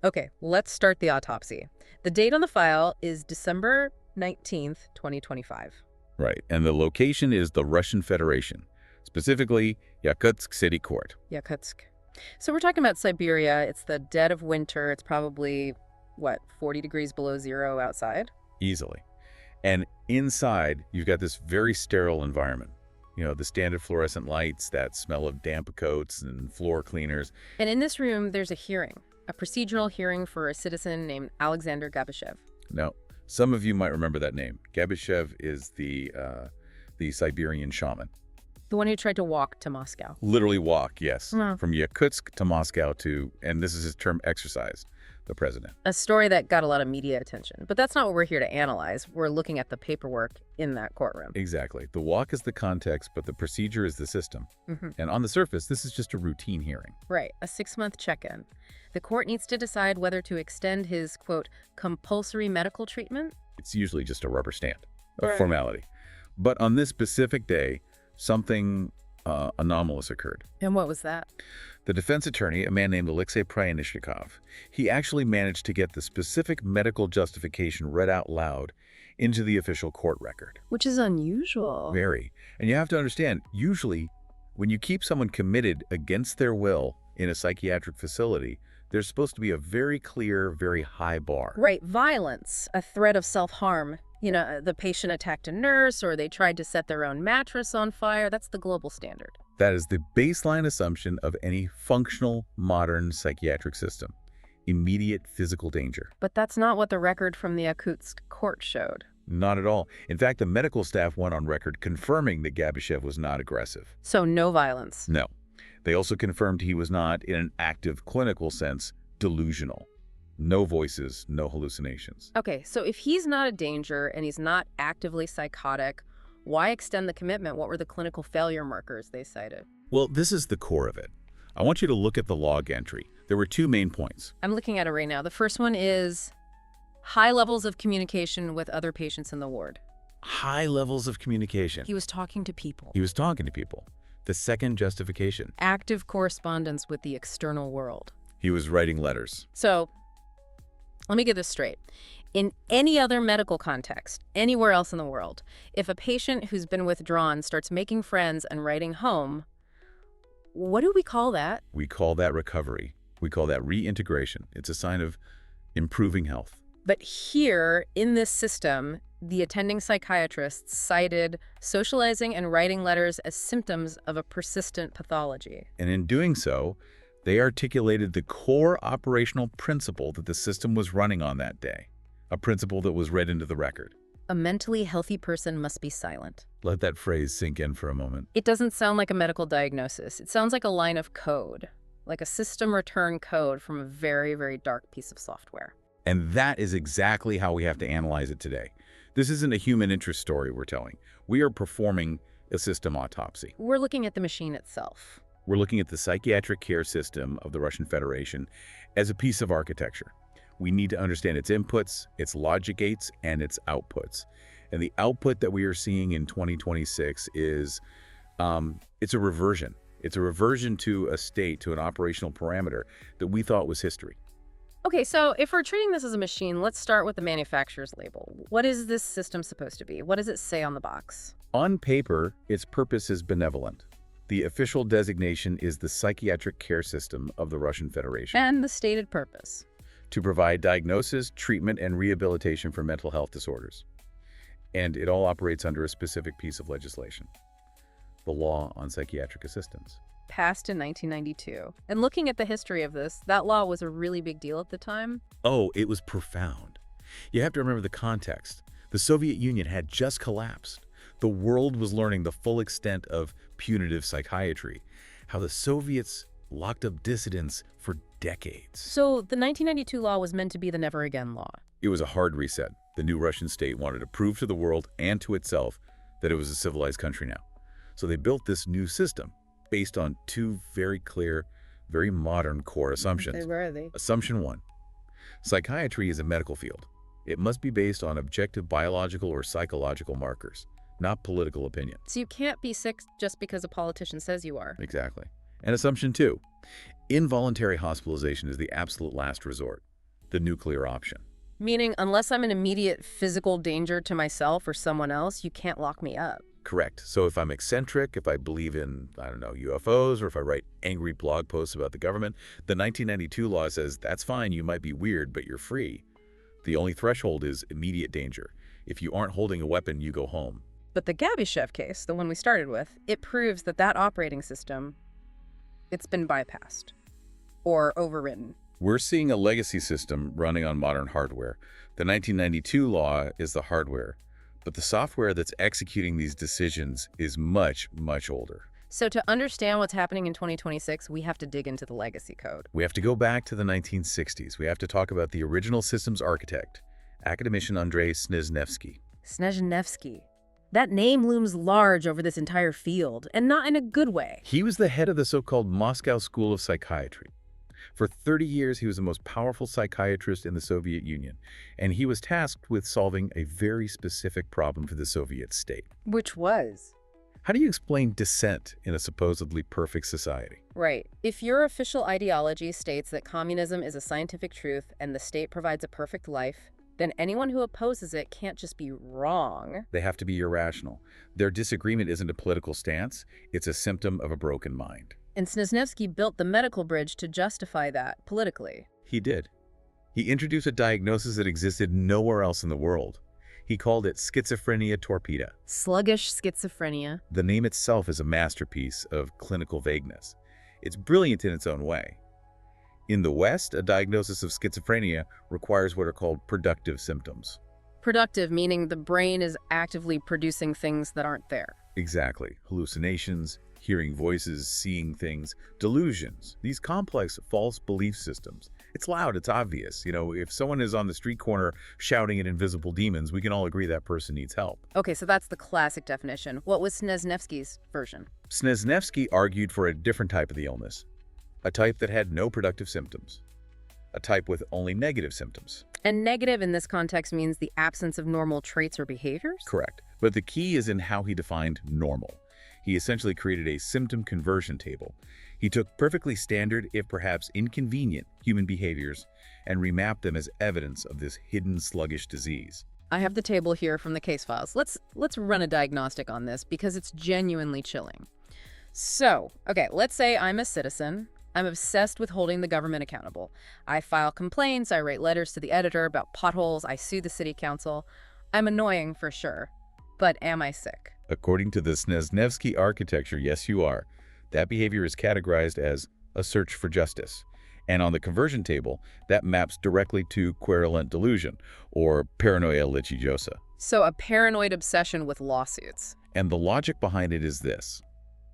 Okay, let's start the autopsy. The date on the file is December 19th, 2025. Right, and the location is the Russian Federation, specifically Yakutsk City Court. Yakutsk. So we're talking about Siberia. It's the dead of winter. It's probably, what, 40 degrees below zero outside? Easily. And inside, you've got this very sterile environment. You know, the standard fluorescent lights, that smell of damp coats and floor cleaners. And in this room, there's a hearing, a procedural hearing for a citizen named Alexander Gabyshev. Now, some of you might remember that name. Gabyshev is the Siberian shaman. The one who tried to walk to Moscow. Literally walk, yes. Wow. From Yakutsk to Moscow to, and this is his term, exercise, the president. A story that got a lot of media attention. But that's not what we're here to analyze. We're looking at the paperwork in that courtroom. Exactly. The walk is the context, but the procedure is the system. And on the surface, this is just a routine hearing. Right, a 6-month check-in. The court needs to decide whether to extend his, quote, compulsory medical treatment. It's usually just a rubber stamp, a Right. formality. But on this specific day, something anomalous occurred. And what was that? The defense attorney, a man named Alexei Pryanishnikov, he actually managed to get the specific medical justification read out loud into the official court record. Which is unusual. Very. And you have to understand, usually, when you keep someone committed against their will in a psychiatric facility, there's supposed to be a very clear, very high bar. Right, violence, a threat of self-harm. You know, the patient attacked a nurse or they tried to set their own mattress on fire. That's the global standard. That is the baseline assumption of any functional, modern psychiatric system. Immediate physical danger. But that's not what the record from the Yakutsk court showed. Not at all. In fact, the medical staff went on record confirming that Gabyshev was not aggressive. So no violence. No. They also confirmed he was not, in an active clinical sense, delusional. No voices, no hallucinations. Okay, so if he's not a danger and he's not actively psychotic, why extend the commitment? What were the clinical failure markers they cited? Well, this is the core of it. I want you to look at the log entry. There were 2 main points. I'm looking at it right now. The first one is high levels of communication with other patients in the ward. High levels of communication. He was talking to people. He was talking to people. The second justification. Active correspondence with the external world. He was writing letters. So, let me get this straight. In any other medical context, anywhere else in the world, if a patient who's been withdrawn starts making friends and writing home, what do we call that? We call that recovery. We call that reintegration. It's a sign of improving health. But here, in this system, the attending psychiatrists cited socializing and writing letters as symptoms of a persistent pathology. And in doing so, they articulated the core operational principle that the system was running on that day, a principle that was read into the record. A mentally healthy person must be silent. Let that phrase sink in for a moment. It doesn't sound like a medical diagnosis. It sounds like a line of code, like a system return code from a very, very dark piece of software. And that is exactly how we have to analyze it today. This isn't a human interest story we're telling. We are performing a system autopsy. We're looking at the machine itself. We're looking at the psychiatric care system of the Russian Federation as a piece of architecture. We need to understand its inputs, its logic gates, and its outputs. And the output that we are seeing in 2026 is, it's a reversion. It's a reversion to a state, to an operational parameter that we thought was history. Okay, so if we're treating this as a machine, let's start with the manufacturer's label. What is this system supposed to be? What does it say on the box? On paper, its purpose is benevolent. The official designation is the psychiatric care system of the Russian Federation. And the stated purpose? To provide diagnosis, treatment, and rehabilitation for mental health disorders. And it all operates under a specific piece of legislation, the Law on Psychiatric Assistance. Passed in 1992. And looking at the history of this, that law was a really big deal at the time. Oh, it was profound. You have to remember the context. The Soviet Union had just collapsed. The world was learning the full extent of punitive psychiatry, how the Soviets locked up dissidents for decades. So the 1992 law was meant to be the never again law. It was a hard reset. The new Russian state wanted to prove to the world and to itself that it was a civilized country now. So they built this new system based on 2 very clear, very modern core assumptions. Where are they? Assumption 1. Psychiatry is a medical field. It must be based on objective biological or psychological markers, not political opinion. So you can't be sick just because a politician says you are. Exactly. And assumption 2. Involuntary hospitalization is the absolute last resort. the nuclear option. Meaning, unless I'm in immediate physical danger to myself or someone else, you can't lock me up. Correct. So if I'm eccentric, if I believe in, I don't know, UFOs, or if I write angry blog posts about the government, the 1992 law says that's fine, you might be weird, but you're free. The only threshold is immediate danger. If you aren't holding a weapon, you go home. But the Gabyshev case, the one we started with, it proves that that operating system, it's been bypassed or overwritten. We're seeing a legacy system running on modern hardware. The 1992 law is the hardware, but the software that's executing these decisions is much, much older. So to understand what's happening in 2026, we have to dig into the legacy code. We have to go back to the 1960s. We have to talk about the original system's architect, academician Andrei Snezhnevsky. Snezhnevsky. That name looms large over this entire field, and not in a good way. He was the head of the so-called Moscow School of Psychiatry. For 30 years, he was the most powerful psychiatrist in the Soviet Union, and he was tasked with solving a very specific problem for the Soviet state. Which was? How do you explain dissent in a supposedly perfect society? Right. If your official ideology states that communism is a scientific truth and the state provides a perfect life, then anyone who opposes it can't just be wrong. They have to be irrational. Their disagreement isn't a political stance, it's a symptom of a broken mind. And Snezhnevsky built the medical bridge to justify that politically. He did. He introduced a diagnosis that existed nowhere else in the world. He called it schizophrenia torpida. Sluggish schizophrenia. The name itself is a masterpiece of clinical vagueness. It's brilliant in its own way. In the West, a diagnosis of schizophrenia requires what are called productive symptoms. Productive, meaning the brain is actively producing things that aren't there. Exactly. Hallucinations, hearing voices, seeing things, delusions, these complex false belief systems. It's loud, it's obvious. You know, if someone is on the street corner shouting at invisible demons, we can all agree that person needs help. Okay, so that's the classic definition. What was Snezhnevsky's version? Snezhnevsky argued for a different type of the illness, a type that had no productive symptoms, a type with only negative symptoms. And negative in this context means the absence of normal traits or behaviors? Correct. But the key is in how he defined normal. He essentially created a symptom conversion table. He took perfectly standard, if perhaps inconvenient, human behaviors and remapped them as evidence of this hidden sluggish disease. I have the table here from the case files. Let's run a diagnostic on this because it's genuinely chilling. So, okay, let's say I'm a citizen. I'm obsessed with holding the government accountable. I file complaints, I write letters to the editor about potholes, I sue the city council. I'm annoying for sure, but am I sick? According to the Snezhnevsky architecture, yes, you are. That behavior is categorized as a search for justice. And on the conversion table, that maps directly to querulent delusion, or paranoia litigiosa. So a paranoid obsession with lawsuits. And the logic behind it is this.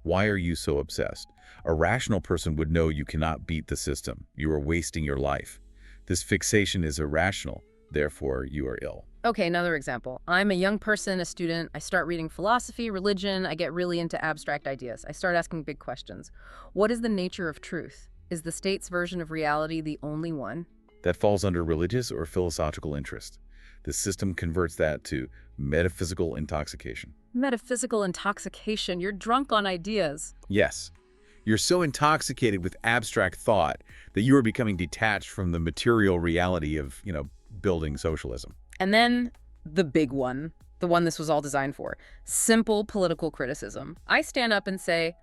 Why are you so obsessed? A rational person would know you cannot beat the system. You are wasting your life. This fixation is irrational, therefore you are ill. Okay, another example. I'm a young person, a student. I start reading philosophy, religion. I get really into abstract ideas. I start asking big questions. What is the nature of truth? Is the state's version of reality the only one? That falls under religious or philosophical interest. The system converts that to metaphysical intoxication. Metaphysical intoxication. You're drunk on ideas. Yes. You're so intoxicated with abstract thought that you are becoming detached from the material reality of, building socialism. And then the big one, the one this was all designed for, simple political criticism. I stand up and say,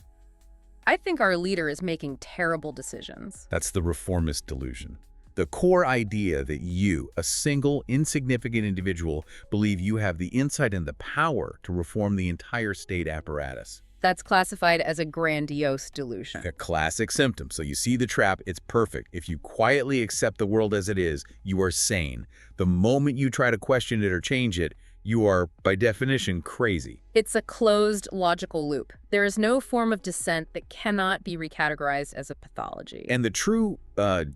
I think our leader is making terrible decisions. That's the reformist delusion. The core idea that you, a single, insignificant individual, believe you have the insight and the power to reform the entire state apparatus. That's classified as a grandiose delusion. A classic symptom. So you see the trap, it's perfect. If you quietly accept the world as it is, you are sane. The moment you try to question it or change it, you are, by definition, crazy. It's a closed logical loop. There is no form of dissent that cannot be recategorized as a pathology. And the true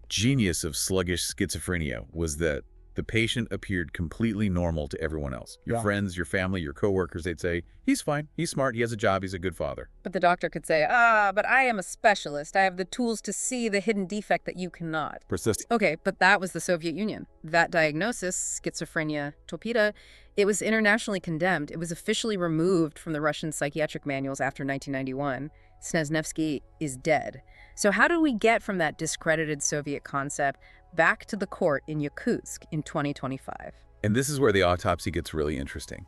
genius of sluggish schizophrenia was that the patient appeared completely normal to everyone else. Your friends, your family, your coworkers, they'd say, he's fine, he's smart, he has a job, he's a good father. But the doctor could say, but I am a specialist. I have the tools to see the hidden defect that you cannot. Persistent. Okay, but that was the Soviet Union. That diagnosis, schizophrenia torpida, it was internationally condemned. It was officially removed from the Russian psychiatric manuals after 1991. Snezhnevsky is dead. So how do we get from that discredited Soviet concept back to the court in Yakutsk in 2025? And this is where the autopsy gets really interesting.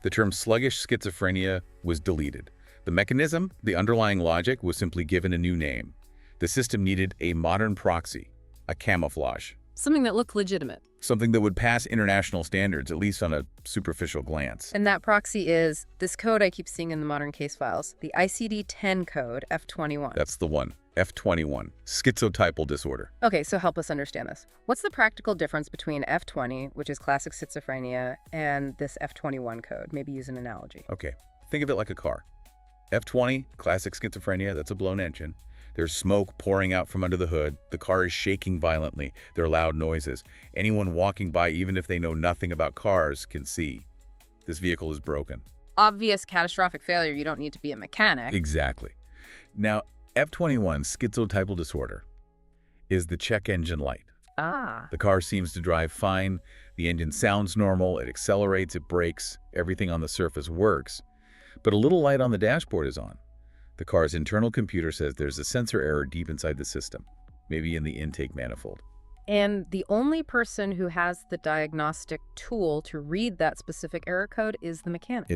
The term sluggish schizophrenia was deleted. The mechanism, the underlying logic, was simply given a new name. The system needed a modern proxy, a camouflage. Something that looked legitimate. Something that would pass international standards, at least on a superficial glance. And that proxy is this code I keep seeing in the modern case files, the ICD-10 code, F21. That's the one, F21, schizotypal disorder. Okay, so help us understand this. What's the practical difference between F20, which is classic schizophrenia, and this F21 code? Maybe use an analogy. Okay, think of it like a car. F20, classic schizophrenia, that's a blown engine. There's smoke pouring out from under the hood. The car is shaking violently. There are loud noises. Anyone walking by, even if they know nothing about cars, can see. This vehicle is broken. Obvious catastrophic failure. You don't need to be a mechanic. Exactly. Now, F21, schizotypal disorder, is the check engine light. Ah. The car seems to drive fine. The engine sounds normal. It accelerates. It brakes. Everything on the surface works. But a little light on the dashboard is on. The car's internal computer says there's a sensor error deep inside the system, maybe in the intake manifold. And the only person who has the diagnostic tool to read that specific error code is the mechanic.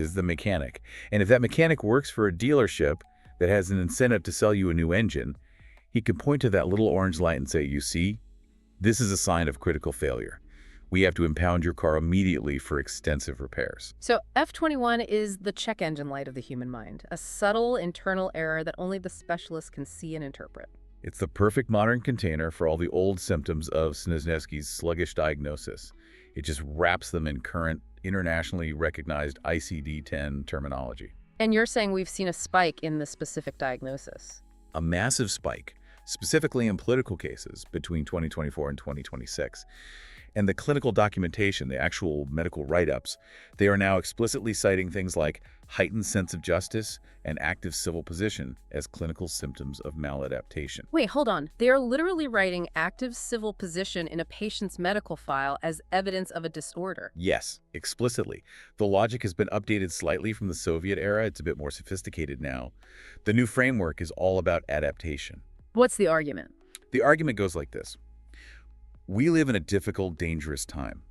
And if that mechanic works for a dealership that has an incentive to sell you a new engine, he can point to that little orange light and say, you see, this is a sign of critical failure. We have to impound your car immediately for extensive repairs. So F21 is the check engine light of the human mind, a subtle internal error that only the specialist can see and interpret. It's the perfect modern container for all the old symptoms of Snezhnevsky's sluggish diagnosis. It just wraps them in current, internationally recognized ICD-10 terminology. And you're saying we've seen a spike in the specific diagnosis? A massive spike, specifically in political cases between 2024 and 2026. And the clinical documentation, the actual medical write-ups, they are now explicitly citing things like heightened sense of justice and active civil position as clinical symptoms of maladaptation. Wait, hold on. They are literally writing active civil position in a patient's medical file as evidence of a disorder. Yes, explicitly. The logic has been updated slightly from the Soviet era. It's a bit more sophisticated now. The new framework is all about adaptation. What's the argument? The argument goes like this. We live in a difficult, dangerous time.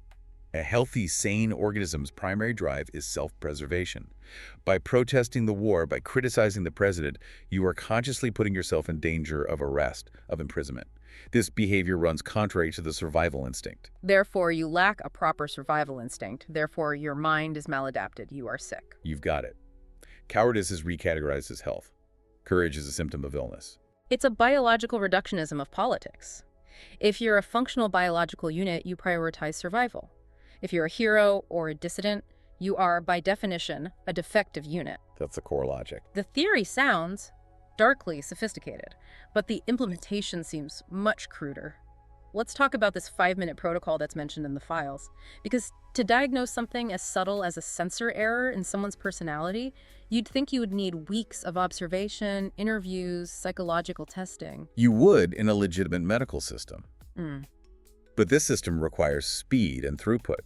A healthy, sane organism's primary drive is self-preservation. By protesting the war, by criticizing the president, you are consciously putting yourself in danger of arrest, of imprisonment. This behavior runs contrary to the survival instinct. Therefore, you lack a proper survival instinct. Therefore, your mind is maladapted. You are sick. You've got it. Cowardice is recategorized as health. Courage is a symptom of illness. It's a biological reductionism of politics. If you're a functional biological unit, you prioritize survival. If you're a hero or a dissident, you are, by definition, a defective unit. That's the core logic. The theory sounds darkly sophisticated, but the implementation seems much cruder. Let's talk about this 5-minute protocol that's mentioned in the files. Because to diagnose something as subtle as a sensor error in someone's personality, you'd think you would need weeks of observation, interviews, psychological testing. You would in a legitimate medical system. Mm. But this system requires speed and throughput.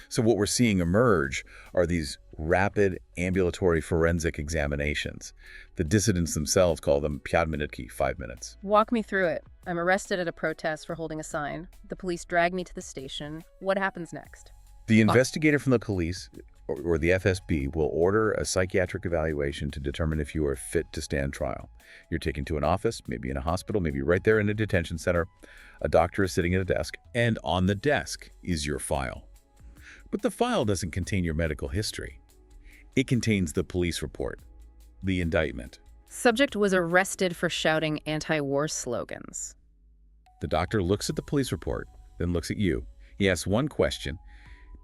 So what we're seeing emerge are these rapid ambulatory forensic examinations. The dissidents themselves call them 5 minutki, 5 minutes. Walk me through it. I'm arrested at a protest for holding a sign. The police drag me to the station. What happens next? The investigator from the police, or the FSB, will order a psychiatric evaluation to determine if you are fit to stand trial. You're taken to an office, maybe in a hospital, maybe right there in a detention center. A doctor is sitting at a desk, and on the desk is your file. But the file doesn't contain your medical history. It contains the police report, the indictment. Subject was arrested for shouting anti-war slogans. The doctor looks at the police report, then looks at you. He asks one question.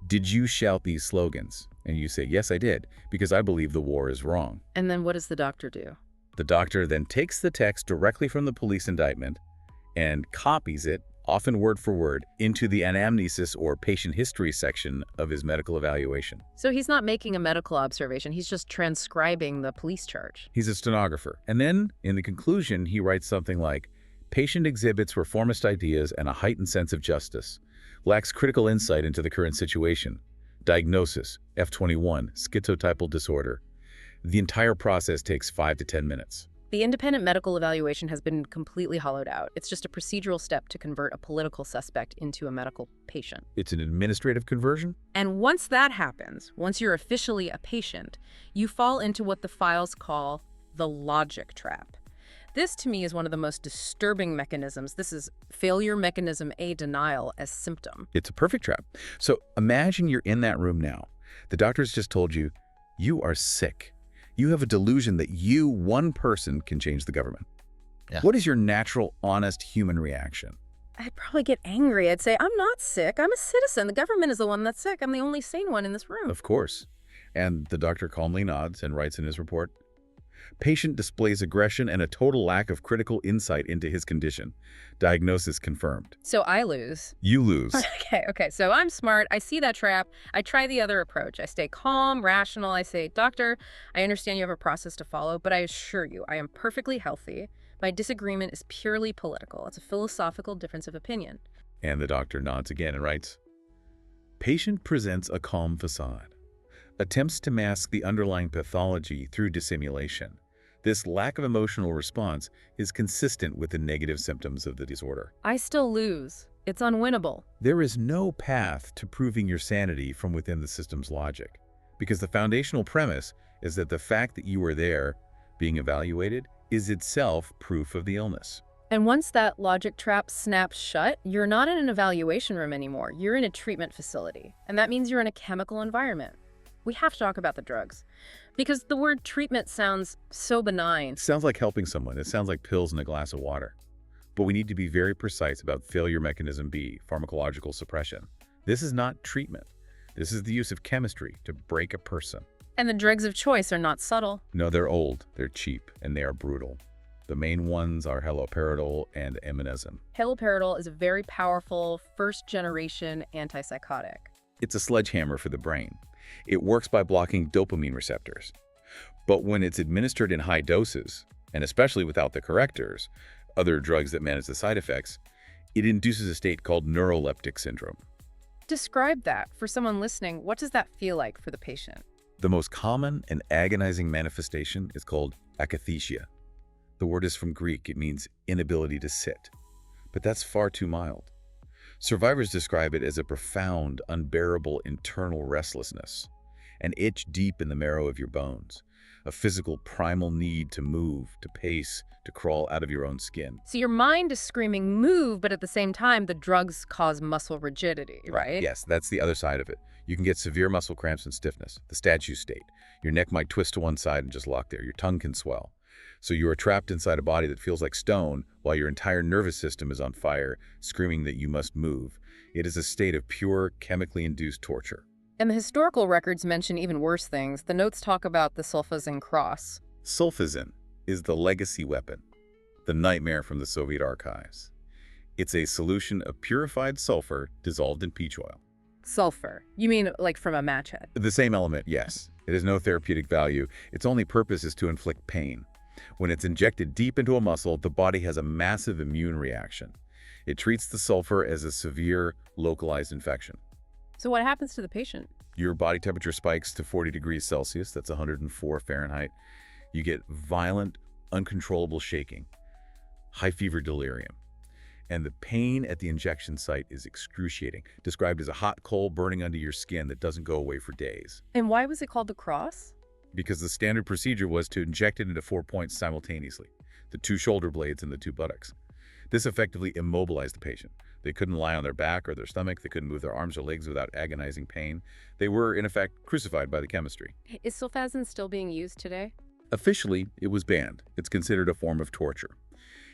Did you shout these slogans? And you say, yes, I did, because I believe the war is wrong. And then what does the doctor do? The doctor then takes the text directly from the police indictment and copies it, often word for word, into the anamnesis or patient history section of his medical evaluation. So he's not making a medical observation, he's just transcribing the police charge. He's a stenographer. And then, in the conclusion, he writes something like, patient exhibits reformist ideas and a heightened sense of justice. Lacks critical insight into the current situation. Diagnosis, F21, schizotypal disorder. The entire process takes 5 to 10 minutes. The independent medical evaluation has been completely hollowed out. It's just a procedural step to convert a political suspect into a medical patient. It's an administrative conversion? And once that happens, once you're officially a patient, you fall into what the files call the logic trap. This, to me, is one of the most disturbing mechanisms. This is failure mechanism A, denial as symptom. It's a perfect trap. So imagine you're in that room now. The doctor's just told you, you are sick. You have a delusion that you, one person, can change the government. Yeah. What is your natural, honest human reaction? I'd probably get angry. I'd say, I'm not sick. I'm a citizen. The government is the one that's sick. I'm the only sane one in this room. Of course. And the doctor calmly nods and writes in his report, patient displays aggression and a total lack of critical insight into his condition. Diagnosis confirmed. So I lose. You lose. Okay. So I'm smart. I see that trap. I try the other approach. I stay calm, rational. I say, doctor, I understand you have a process to follow, but I assure you, I am perfectly healthy. My disagreement is purely political. It's a philosophical difference of opinion. And the doctor nods again and writes, patient presents a calm facade. Attempts to mask the underlying pathology through dissimulation. This lack of emotional response is consistent with the negative symptoms of the disorder. I still lose. It's unwinnable. There is no path to proving your sanity from within the system's logic, because the foundational premise is that the fact that you are there, being evaluated, is itself proof of the illness. And once that logic trap snaps shut, you're not in an evaluation room anymore. You're in a treatment facility. And that means you're in a chemical environment. We have to talk about the drugs, because the word treatment sounds so benign. It sounds like helping someone. It sounds like pills in a glass of water. But we need to be very precise about failure mechanism B, pharmacological suppression. This is not treatment. This is the use of chemistry to break a person. And the drugs of choice are not subtle. No, they're old, they're cheap, and they are brutal. The main ones are haloperidol and aminosine. Haloperidol is a very powerful first-generation antipsychotic. It's a sledgehammer for the brain. It works by blocking dopamine receptors. But when it's administered in high doses, and especially without the correctors, other drugs that manage the side effects, it induces a state called neuroleptic syndrome. Describe that. For someone listening, what does that feel like for the patient? The most common and agonizing manifestation is called akathisia. The word is from Greek. It means inability to sit. But that's far too mild. Survivors describe it as a profound, unbearable internal restlessness, an itch deep in the marrow of your bones, a physical primal need to move, to pace, to crawl out of your own skin. So your mind is screaming, move, but at the same time, the drugs cause muscle rigidity, right? Yes, that's the other side of it. You can get severe muscle cramps and stiffness, the statue state. Your neck might twist to one side and just lock there. Your tongue can swell. So you are trapped inside a body that feels like stone while your entire nervous system is on fire, screaming that you must move. It is a state of pure, chemically induced torture. And the historical records mention even worse things. The notes talk about the sulfazine cross. Sulfazine is the legacy weapon, the nightmare from the Soviet archives. It's a solution of purified sulfur dissolved in peach oil. Sulfur. You mean like from a match head? The same element, yes. It has no therapeutic value. Its only purpose is to inflict pain. When it's injected deep into a muscle, the body has a massive immune reaction. It treats the sulfur as a severe, localized infection. So what happens to the patient? Your body temperature spikes to 40 degrees Celsius, that's 104 Fahrenheit. You get violent, uncontrollable shaking, high fever delirium. And the pain at the injection site is excruciating, described as a hot coal burning under your skin that doesn't go away for days. And why was it called the cross? Because the standard procedure was to inject it into 4 points simultaneously, the 2 shoulder blades and the 2 buttocks. This effectively immobilized the patient. They couldn't lie on their back or their stomach. They couldn't move their arms or legs without agonizing pain. They were, in effect, crucified by the chemistry. Is sulfazine still being used today? Officially, it was banned. It's considered a form of torture.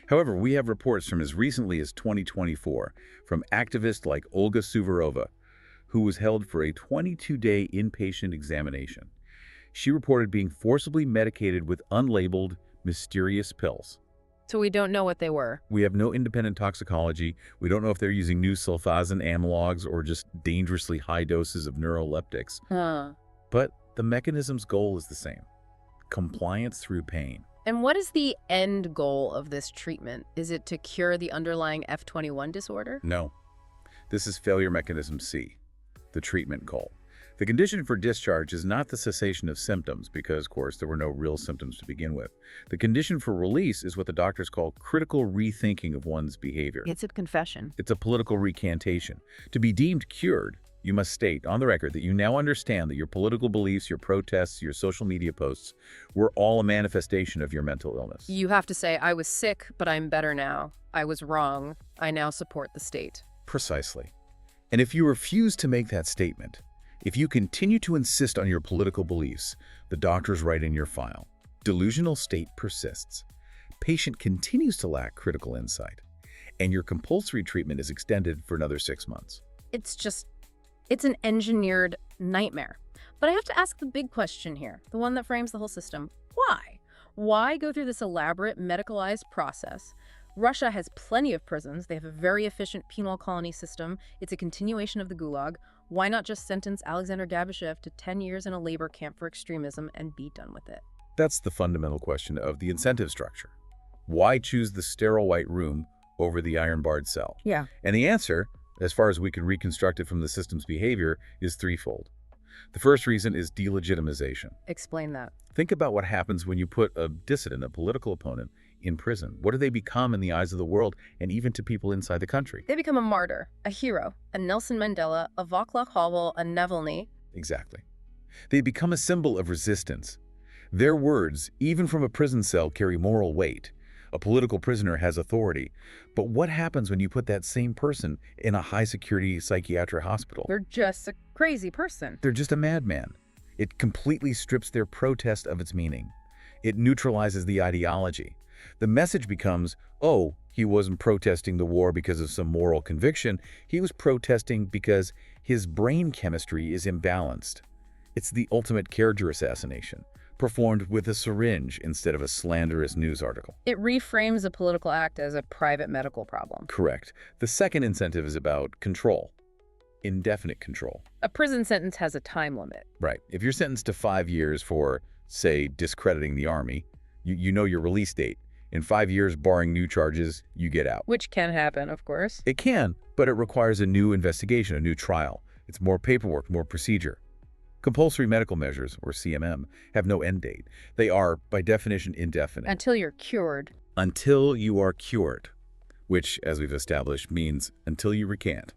However, we have reports from as recently as 2024 from activists like Olga Suvorova, who was held for a 22-day inpatient examination. She reported being forcibly medicated with unlabeled, mysterious pills. So we don't know what they were. We have no independent toxicology. We don't know if they're using new sulfazine analogs or just dangerously high doses of neuroleptics. But the mechanism's goal is the same: compliance through pain. And what is the end goal of this treatment? Is it to cure the underlying F21 disorder? No. This is failure mechanism C, the treatment goal. The condition for discharge is not the cessation of symptoms because, of course, there were no real symptoms to begin with. The condition for release is what the doctors call critical rethinking of one's behavior. It's a confession. It's a political recantation. To be deemed cured, you must state on the record that you now understand that your political beliefs, your protests, your social media posts were all a manifestation of your mental illness. You have to say, I was sick, but I'm better now. I was wrong. I now support the state. Precisely. And if you refuse to make that statement, if you continue to insist on your political beliefs, the doctors write in your file, delusional state persists. Patient continues to lack critical insight, and your compulsory treatment is extended for another 6 months. It's an engineered nightmare. But I have to ask the big question here, the one that frames the whole system. Why? Why go through this elaborate medicalized process? Russia has plenty of prisons. They have a very efficient penal colony system. It's a continuation of the Gulag. Why not just sentence Alexander Gabashev to 10 years in a labor camp for extremism and be done with it? That's the fundamental question of the incentive structure. Why choose the sterile white room over the iron-barred cell? Yeah. And the answer, as far as we can reconstruct it from the system's behavior, is threefold. The first reason is delegitimization. Explain that. Think about what happens when you put a dissident, a political opponent, in prison. What do they become in the eyes of the world and even to people inside the country? They become a martyr, a hero, a Nelson Mandela, a Václav Havel, a Navalny. Exactly. They become a symbol of resistance. Their words, even from a prison cell, carry moral weight. A political prisoner has authority. But what happens when you put that same person in a high-security psychiatric hospital? They're just a crazy person. They're just a madman. It completely strips their protest of its meaning. It neutralizes the ideology. The message becomes, oh, he wasn't protesting the war because of some moral conviction. He was protesting because his brain chemistry is imbalanced. It's the ultimate character assassination, performed with a syringe instead of a slanderous news article. It reframes a political act as a private medical problem. Correct. The second incentive is about control. Indefinite control. A prison sentence has a time limit. Right. If you're sentenced to 5 years for, say, discrediting the army, you know your release date. In 5 years, barring new charges, you get out. Which can happen, of course. It can, but it requires a new investigation, a new trial. It's more paperwork, more procedure. Compulsory medical measures, or CMM, have no end date. They are, by definition, indefinite. Until you're cured. Until you are cured, which, as we've established, means until you recant.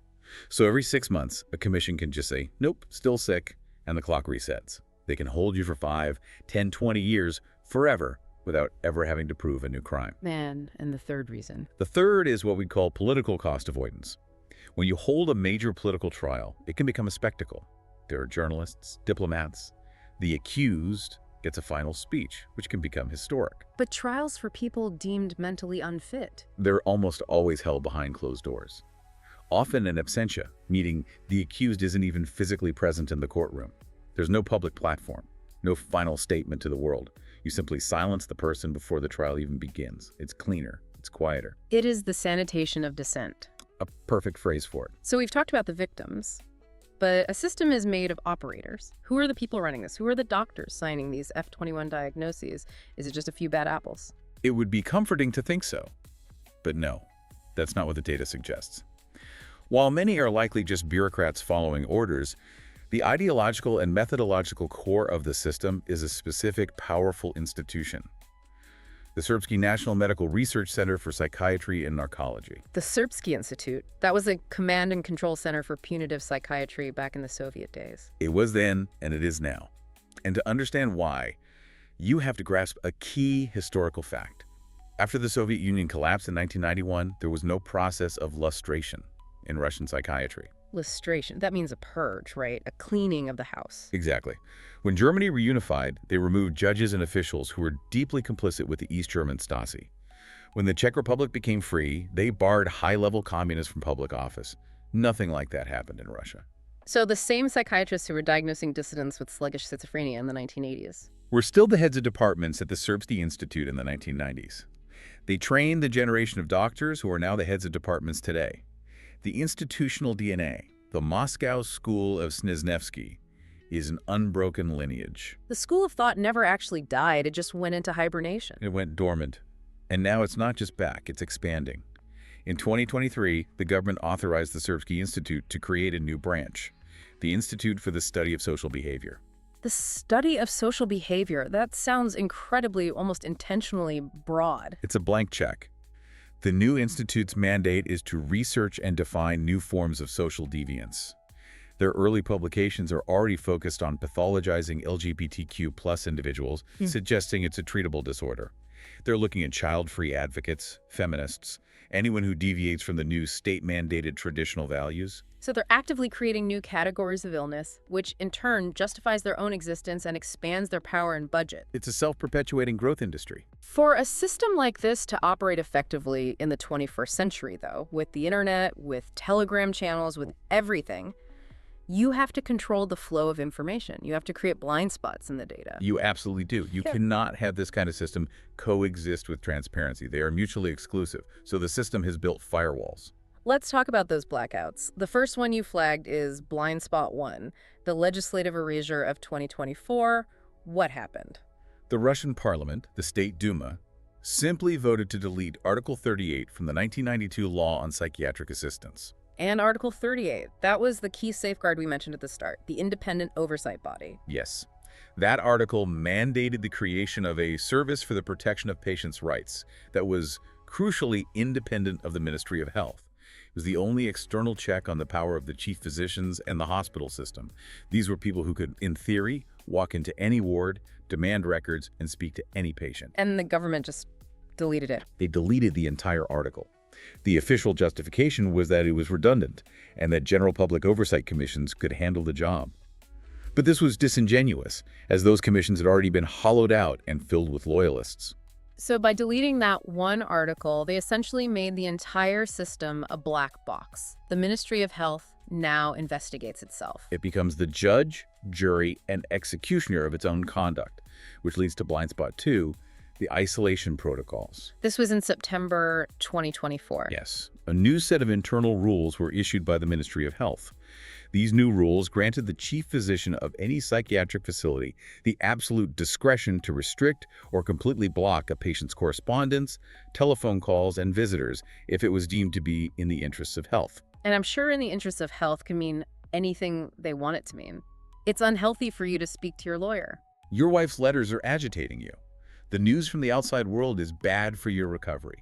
So every 6 months, a commission can just say, nope, still sick, and the clock resets. They can hold you for 5, 10, 20 years, forever, without ever having to prove a new crime. Man, and the third reason. The third is what we call political cost avoidance. When you hold a major political trial, it can become a spectacle. There are journalists, diplomats. The accused gets a final speech, which can become historic. But trials for people deemed mentally unfit. They're almost always held behind closed doors. Often in absentia, meaning the accused isn't even physically present in the courtroom. There's no public platform, no final statement to the world. You simply silence the person before the trial even begins. It's cleaner. It's quieter. It is the sanitation of dissent. A perfect phrase for it. So we've talked about the victims, but a system is made of operators. Who are the people running this? Who are the doctors signing these F21 diagnoses? Is it just a few bad apples? It would be comforting to think so. But no, that's not what the data suggests. While many are likely just bureaucrats following orders, the ideological and methodological core of the system is a specific, powerful institution. The Serbsky National Medical Research Center for Psychiatry and Narcology. The Serbsky Institute. That was a command and control center for punitive psychiatry back in the Soviet days. It was then, and it is now. And to understand why, you have to grasp a key historical fact. After the Soviet Union collapsed in 1991, there was no process of lustration in Russian psychiatry. Lustration. That means a purge, right? A cleaning of the house. Exactly. When Germany reunified, they removed judges and officials who were deeply complicit with the East German Stasi. When the Czech Republic became free, they barred high-level communists from public office. Nothing like that happened in Russia. So the same psychiatrists who were diagnosing dissidents with sluggish schizophrenia in the 1980s were still the heads of departments at the Serbsky Institute in the 1990s. They trained the generation of doctors who are now the heads of departments today. The institutional DNA, the Moscow School of Snezhnevsky, is an unbroken lineage. The school of thought never actually died, it just went into hibernation. It went dormant. And now it's not just back, it's expanding. In 2023, the government authorized the Serbsky Institute to create a new branch. The Institute for the Study of Social Behavior. The study of social behavior, that sounds incredibly, almost intentionally broad. It's a blank check. The new institute's mandate is to research and define new forms of social deviance. Their early publications are already focused on pathologizing LGBTQ+ individuals, suggesting it's a treatable disorder. They're looking at child-free advocates, feminists, anyone who deviates from the new state-mandated traditional values. So they're actively creating new categories of illness, which in turn justifies their own existence and expands their power and budget. It's a self-perpetuating growth industry. For a system like this to operate effectively in the 21st century, though, with the internet, with telegram channels, with everything, you have to control the flow of information. You have to create blind spots in the data. You absolutely do. You cannot have this kind of system coexist with transparency. They are mutually exclusive. So the system has built firewalls. Let's talk about those blackouts. The first one you flagged is blind spot 1, the legislative erasure of 2024. What happened? The Russian parliament, the State Duma, simply voted to delete Article 38 from the 1992 law on psychiatric assistance. And Article 38, that was the key safeguard we mentioned at the start, the independent oversight body. Yes. That article mandated the creation of a service for the protection of patients' rights that was crucially independent of the Ministry of Health. It was the only external check on the power of the chief physicians and the hospital system. These were people who could, in theory, walk into any ward, demand records, and speak to any patient. And the government just deleted it. They deleted the entire article. The official justification was that it was redundant and that general public oversight commissions could handle the job. But this was disingenuous, as those commissions had already been hollowed out and filled with loyalists. So by deleting that one article, they essentially made the entire system a black box. The Ministry of Health now investigates itself. It becomes the judge, jury, and executioner of its own conduct, which leads to blind spot 2, the isolation protocols. This was in September 2024. Yes. A new set of internal rules were issued by the Ministry of Health. These new rules granted the chief physician of any psychiatric facility the absolute discretion to restrict or completely block a patient's correspondence, telephone calls, and visitors if it was deemed to be in the interests of health. And I'm sure in the interests of health can mean anything they want it to mean. It's unhealthy for you to speak to your lawyer. Your wife's letters are agitating you. The news from the outside world is bad for your recovery.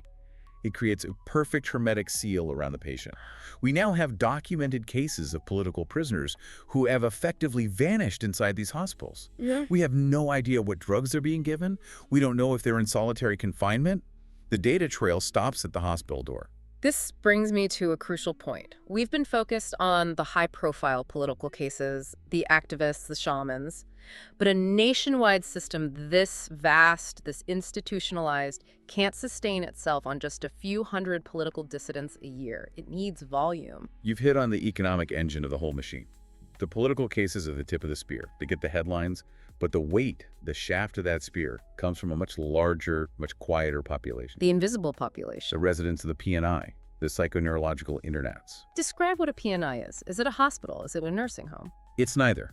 It creates a perfect hermetic seal around the patient. We now have documented cases of political prisoners who have effectively vanished inside these hospitals. We have no idea what drugs they're being given. We don't know if they're in solitary confinement. The data trail stops at the hospital door. This brings me to a crucial point. We've been focused on the high-profile political cases, the activists, the shamans. But a nationwide system this vast, this institutionalized, can't sustain itself on just a few hundred political dissidents a year. It needs volume. You've hit on the economic engine of the whole machine. The political cases are the tip of the spear. They get the headlines, but the weight, the shaft of that spear, comes from a much larger, much quieter population. The invisible population. The residents of the PNI, the psychoneurological internats. Describe what a PNI is. Is it a hospital? Is it a nursing home? It's neither.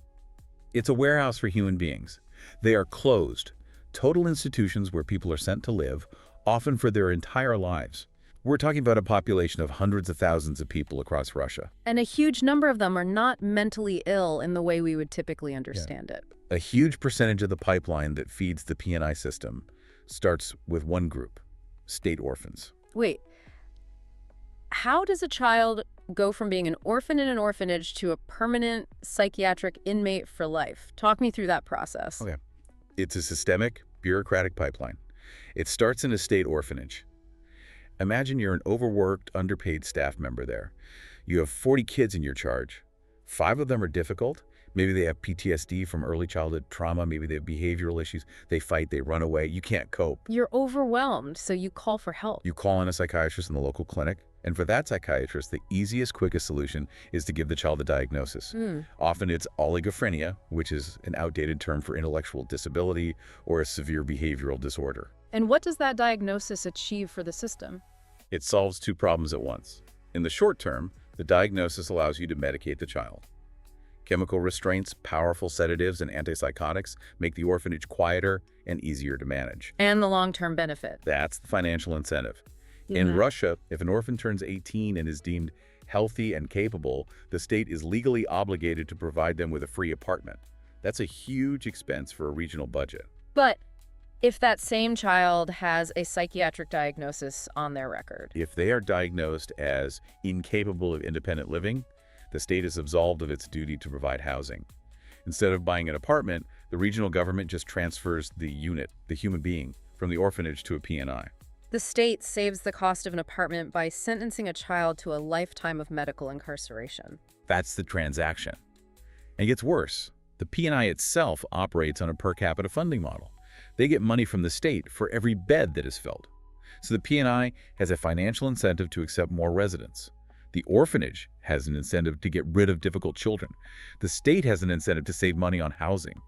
It's a warehouse for human beings. They are closed, total institutions where people are sent to live, often for their entire lives. We're talking about a population of hundreds of thousands of people across Russia. And a huge number of them are not mentally ill in the way we would typically understand it. A huge percentage of the pipeline that feeds the PNI system starts with one group, state orphans. Wait, how does a child go from being an orphan in an orphanage to a permanent psychiatric inmate for life? Talk me through that process. Okay. It's a systemic, bureaucratic pipeline. It starts in a state orphanage. Imagine you're an overworked, underpaid staff member there. You have 40 kids in your charge. 5 of them are difficult. Maybe they have PTSD from early childhood trauma. Maybe they have behavioral issues. They fight, they run away. You can't cope. You're overwhelmed, so you call for help. You call in a psychiatrist in the local clinic. And for that psychiatrist, the easiest, quickest solution is to give the child a diagnosis. Often it's oligophrenia, which is an outdated term for intellectual disability or a severe behavioral disorder. And what does that diagnosis achieve for the system? It solves 2 problems at once. In the short term, the diagnosis allows you to medicate the child. Chemical restraints, powerful sedatives, and antipsychotics make the orphanage quieter and easier to manage. And the long-term benefit. That's the financial incentive. In Russia, if an orphan turns 18 and is deemed healthy and capable, the state is legally obligated to provide them with a free apartment. That's a huge expense for a regional budget. But if that same child has a psychiatric diagnosis on their record, If they are diagnosed as incapable of independent living, the state is absolved of its duty to provide housing. Instead of buying an apartment, the regional government just transfers the unit, the human being, from the orphanage to a P&I. the state saves the cost of an apartment by sentencing a child to a lifetime of medical incarceration. That's the transaction. And it gets worse. The P&I itself operates on a per capita funding model. They get money from the state for every bed that is filled. So the P&I has a financial incentive to accept more residents. The orphanage has an incentive to get rid of difficult children. The state has an incentive to save money on housing.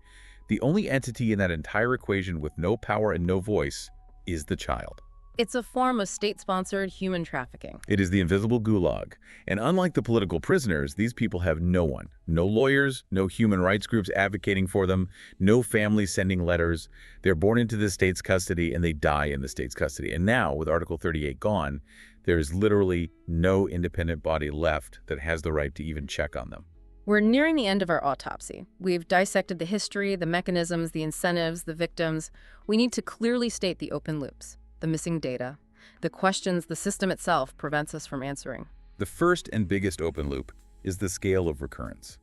The only entity in that entire equation with no power and no voice is the child. It's a form of state-sponsored human trafficking. It is the invisible gulag. And unlike the political prisoners, these people have no one. No lawyers, no human rights groups advocating for them, no families sending letters. They're born into the state's custody and they die in the state's custody. And now, with Article 38 gone, there is literally no independent body left that has the right to even check on them. We're nearing the end of our autopsy. We've dissected the history, the mechanisms, the incentives, the victims. We need to clearly state the open loops, the missing data, the questions the system itself prevents us from answering. The first and biggest open loop is the scale of recurrence.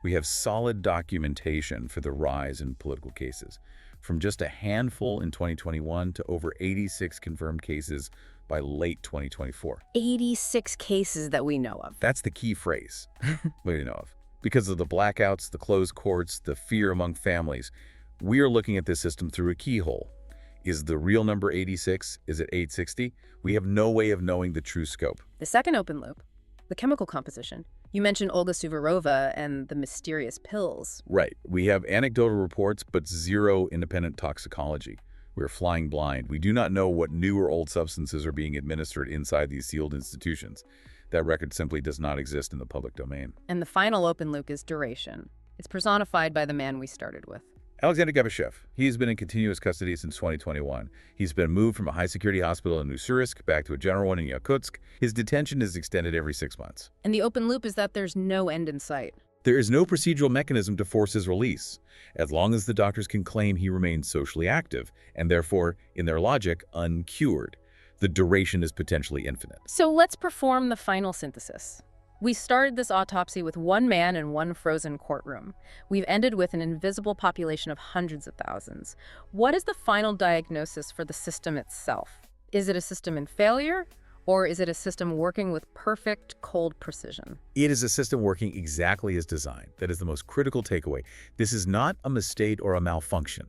We have solid documentation for the rise in political cases, from just a handful in 2021 to over 86 confirmed cases by late 2024. 86 cases that we know of. That's the key phrase we know of. Because of the blackouts, the closed courts, the fear among families, we are looking at this system through a keyhole. Is the real number 86? Is it 860? We have no way of knowing the true scope. The second open loop, the chemical composition. You mentioned Olga Suvorova and the mysterious pills. Right. We have anecdotal reports, but zero independent toxicology. We're flying blind. We do not know what new or old substances are being administered inside these sealed institutions. That record simply does not exist in the public domain. And the final open loop is duration. It's personified by the man we started with. Alexander Gabashev. He's been in continuous custody since 2021. He's been moved from a high-security hospital in Ussurisk back to a general one in Yakutsk. His detention is extended every 6 months. And the open loop is that there's no end in sight. There is no procedural mechanism to force his release, as long as the doctors can claim he remains socially active, and therefore, in their logic, uncured. The duration is potentially infinite. So let's perform the final synthesis. We started this autopsy with one man in one frozen courtroom. We've ended with an invisible population of hundreds of thousands. What is the final diagnosis for the system itself? Is it a system in failure? Or is it a system working with perfect, cold precision? It is a system working exactly as designed. That is the most critical takeaway. This is not a mistake or a malfunction.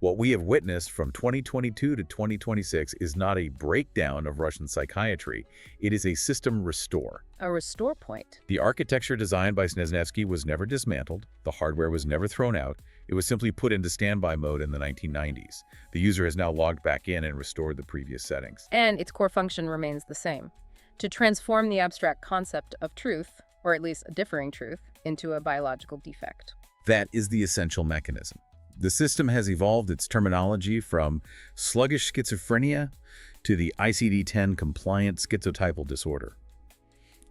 What we have witnessed from 2022 to 2026 is not a breakdown of Russian psychiatry. It is a system restore. A restore point. The architecture designed by Snezhnevsky was never dismantled. The hardware was never thrown out. It was simply put into standby mode in the 1990s. The user has now logged back in and restored the previous settings. And its core function remains the same: to transform the abstract concept of truth, or at least a differing truth, into a biological defect. That is the essential mechanism. The system has evolved its terminology from sluggish schizophrenia to the ICD-10 compliant schizotypal disorder.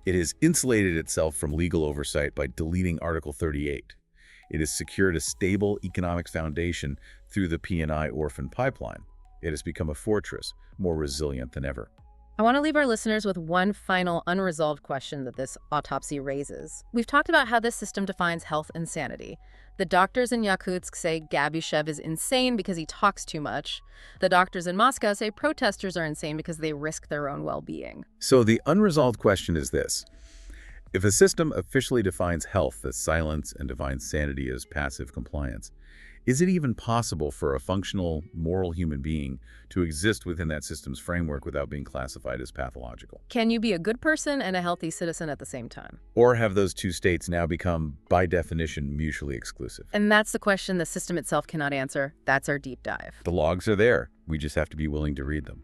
It has insulated itself from legal oversight by deleting Article 38. It has secured a stable economic foundation through the P&I orphan pipeline. It has become a fortress, more resilient than ever. I want to leave our listeners with one final unresolved question that this autopsy raises. We've talked about how this system defines health and sanity. The doctors in Yakutsk say Gabashev is insane because he talks too much. The doctors in Moscow say protesters are insane because they risk their own well-being. So the unresolved question is this. If a system officially defines health as silence and defines sanity as passive compliance, is it even possible for a functional, moral human being to exist within that system's framework without being classified as pathological? Can you be a good person and a healthy citizen at the same time? Or have those two states now become, by definition, mutually exclusive? And that's the question the system itself cannot answer. That's our deep dive. The logs are there. We just have to be willing to read them.